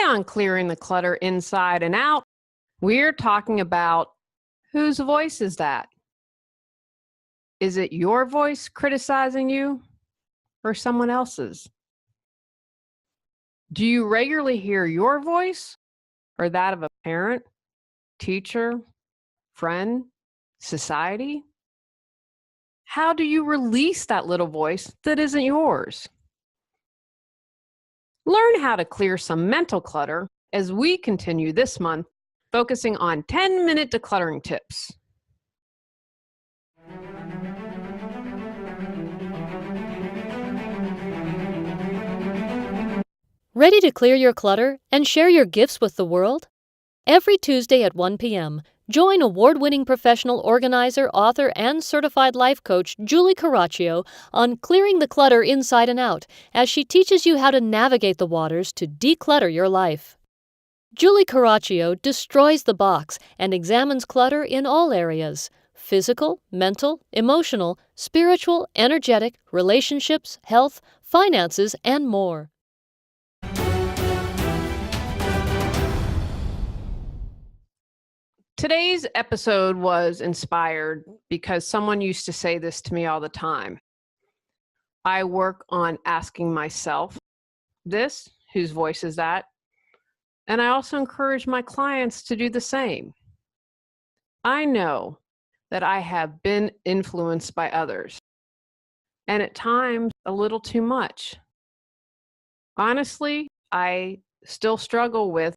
Today on Clearing the Clutter Inside and Out, we're talking about whose voice is that? Is it your voice criticizing you or someone else's? Do you regularly hear your voice or that of a parent, teacher, friend, society? How do you release that little voice that isn't yours? Learn how to clear some mental clutter as we continue this month focusing on 10-minute decluttering tips. Ready to clear your clutter and share your gifts with the world? Every Tuesday at 1 p.m., join award-winning professional organizer, author, and certified life coach Julie Coraccio on Clearing the Clutter Inside and Out as she teaches you how to navigate the waters to declutter your life. Julie Coraccio destroys the box and examines clutter in all areas: physical, mental, emotional, spiritual, energetic, relationships, health, finances, and more. Today's episode was inspired because someone used to say this to me all the time. I work on asking myself this, whose voice is that? And I also encourage my clients to do the same. I know that I have been influenced by others, and at times a little too much. Honestly, I still struggle with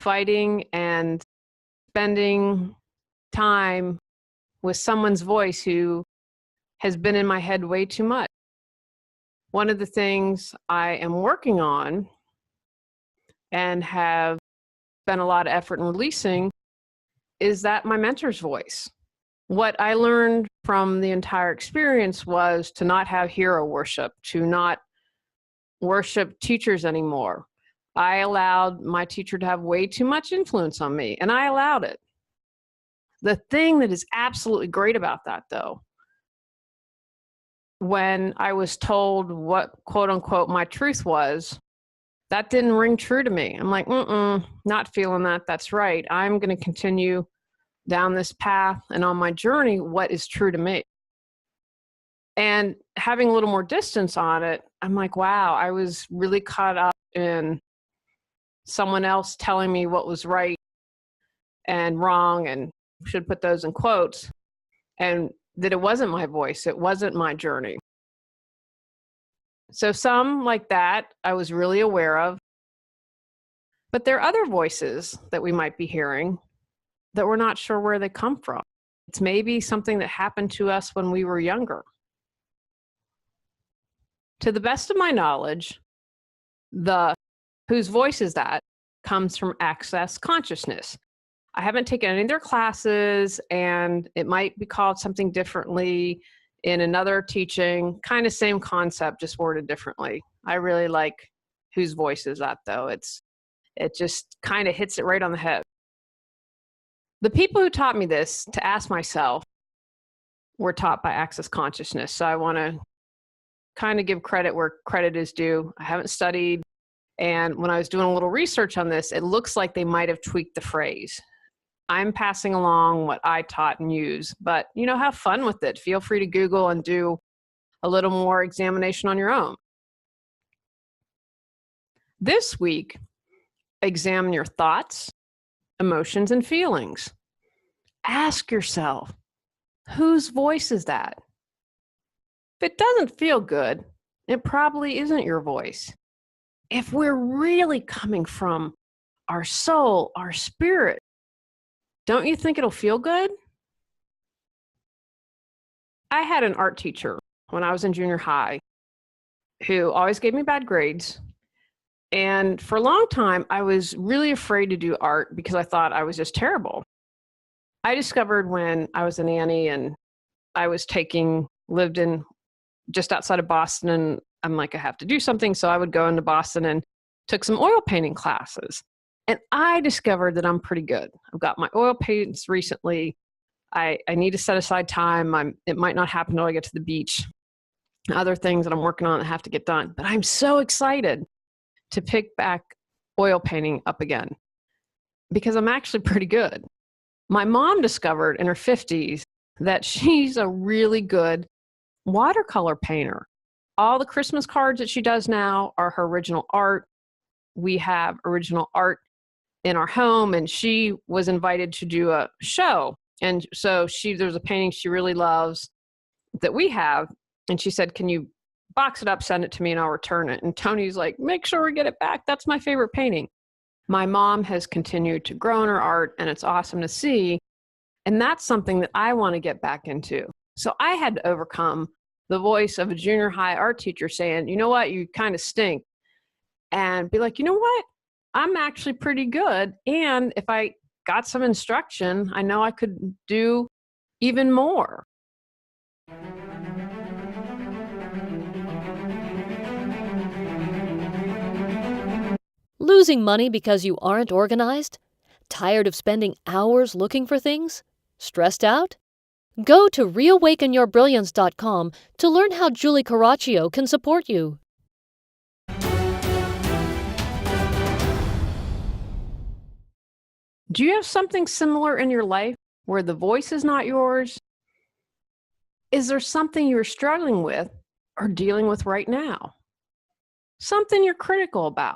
fighting and spending time with someone's voice who has been in my head way too much. One of the things I am working on and have spent a lot of effort in releasing is that my mentor's voice. What I learned from the entire experience was to not have hero worship, to not worship teachers anymore. I allowed my teacher to have way too much influence on me, and I allowed it. The thing that is absolutely great about that, though, when I was told what, quote unquote, my truth was, that didn't ring true to me. I'm like, not feeling that. That's right. I'm going to continue down this path and on my journey, what is true to me. And having a little more distance on it, I'm like, wow, I was really caught up in someone else telling me what was right and wrong, and should put those in quotes, and that it wasn't my voice, it wasn't my journey. So some like that I was really aware of, but there are other voices that we might be hearing that we're not sure where they come from. It's maybe something that happened to us when we were younger. To the best of my knowledge, the whose voice is that comes from Access Consciousness. I haven't taken any of their classes, and it might be called something differently in another teaching, kind of same concept, just worded differently. I really like whose voice is that, though. It just kind of hits it right on the head. The people who taught me this to ask myself were taught by Access Consciousness. So I want to kind of give credit where credit is due. I haven't studied, and when I was doing a little research on this, it looks like they might have tweaked the phrase. I'm passing along what I taught and use, but have fun with it. Feel free to Google and do a little more examination on your own. This week, examine your thoughts, emotions, and feelings. Ask yourself, whose voice is that? If it doesn't feel good, it probably isn't your voice. If we're really coming from our soul, our spirit, don't you think it'll feel good? I had an art teacher when I was in junior high who always gave me bad grades. And for a long time, I was really afraid to do art because I thought I was just terrible. I discovered when I was a nanny and I was lived in just outside of Boston, and I'm like, I have to do something. So I would go into Boston and took some oil painting classes. And I discovered that I'm pretty good. I've got my oil paints recently. I need to set aside time. It might not happen until I get to the beach. Other things that I'm working on that have to get done. But I'm so excited to pick back oil painting up again because I'm actually pretty good. My mom discovered in her 50s that she's a really good watercolor painter. All the Christmas cards that she does now are her original art. We have original art in our home, and she was invited to do a show. And so there's a painting she really loves that we have. And she said, can you box it up, send it to me, and I'll return it. And Tony's like, make sure we get it back. That's my favorite painting. My mom has continued to grow in her art, and it's awesome to see. And that's something that I want to get back into. So I had to overcome the voice of a junior high art teacher saying, you know what, you kind of stink. And be like, you know what, I'm actually pretty good. And if I got some instruction, I know I could do even more. Losing money because you aren't organized? Tired of spending hours looking for things? Stressed out? Go to reawakenyourbrilliance.com to learn how Julie Coraccio can support you. Do you have something similar in your life where the voice is not yours? Is there something you're struggling with or dealing with right now? Something you're critical about?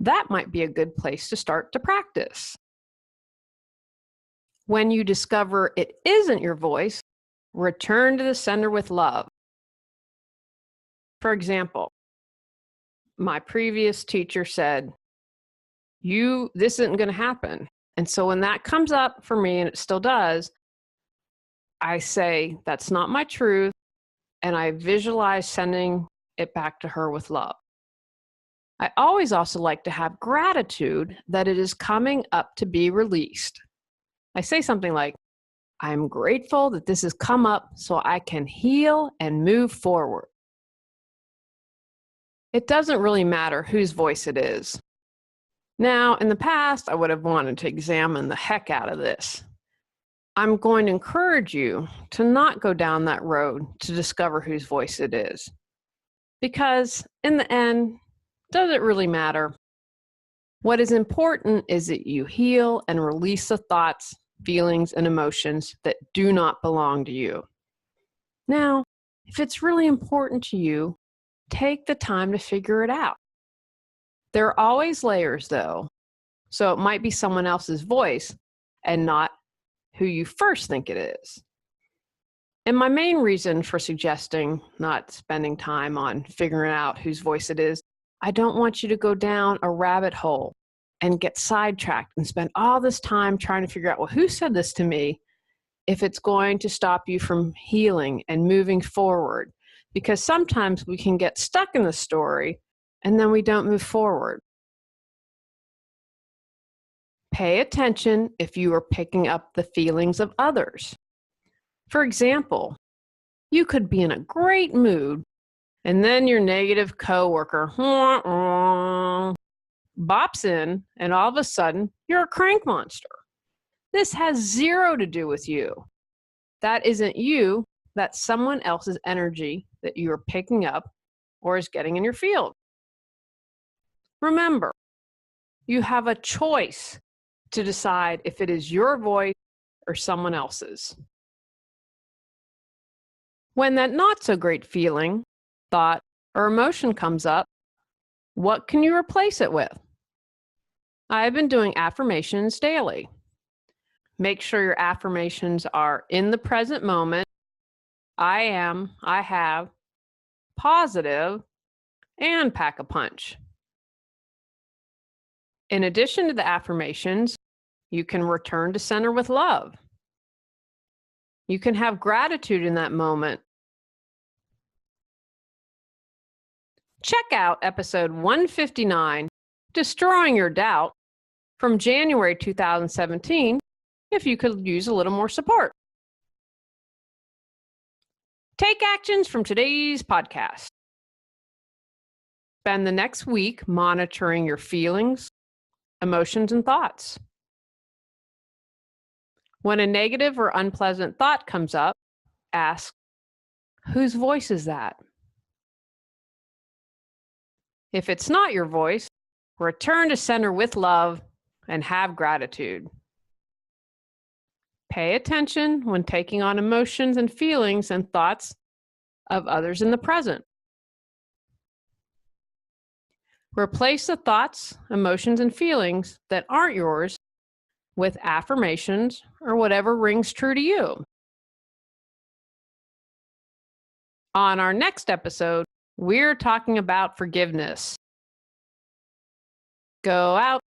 That might be a good place to start to practice. When you discover it isn't your voice, return to the sender with love. For example, my previous teacher said, this isn't going to happen. And so when that comes up for me, and it still does, I say, that's not my truth. And I visualize sending it back to her with love. I always also like to have gratitude that it is coming up to be released. I say something like, I'm grateful that this has come up so I can heal and move forward. It doesn't really matter whose voice it is. Now, in the past, I would have wanted to examine the heck out of this. I'm going to encourage you to not go down that road to discover whose voice it is. Because in the end, does it really matter? What is important is that you heal and release the thoughts, feelings, and emotions that do not belong to you. Now, if it's really important to you, take the time to figure it out. There are always layers, though, so it might be someone else's voice and not who you first think it is. And my main reason for suggesting not spending time on figuring out whose voice it is, I don't want you to go down a rabbit hole and get sidetracked and spend all this time trying to figure out, well, who said this to me, if it's going to stop you from healing and moving forward. Because sometimes we can get stuck in the story and then we don't move forward. Pay attention if you are picking up the feelings of others. For example, you could be in a great mood and then your negative coworker bops in, and all of a sudden, you're a crank monster. This has zero to do with you. That isn't you, that's someone else's energy that you are picking up or is getting in your field. Remember, you have a choice to decide if it is your voice or someone else's. When that not so great feeling, thought, or emotion comes up, what can you replace it with? I've been doing affirmations daily. Make sure your affirmations are in the present moment. I am, I have, positive, and pack a punch. In addition to the affirmations, you can return to center with love. You can have gratitude in that moment. Check out episode 159, Destroying Your Doubt, from January 2017, if you could use a little more support. Take actions from today's podcast. Spend the next week monitoring your feelings, emotions, and thoughts. When a negative or unpleasant thought comes up, ask, whose voice is that? If it's not your voice, Return to center with love and have gratitude. Pay attention when taking on emotions and feelings and thoughts of others in the present. Replace the thoughts, emotions, and feelings that aren't yours with affirmations or whatever rings true to you. On our next episode, we're talking about forgiveness. Go out,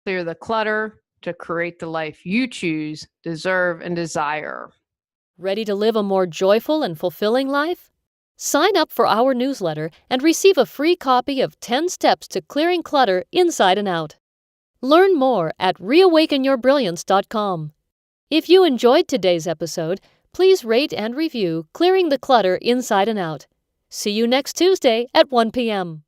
clear the clutter to create the life you choose, deserve, and desire. Ready to live a more joyful and fulfilling life? Sign up for our newsletter and receive a free copy of 10 Steps to Clearing Clutter Inside and Out. Learn more at reawakenyourbrilliance.com. If you enjoyed today's episode, please rate and review Clearing the Clutter Inside and Out. See you next Tuesday at 1 p.m.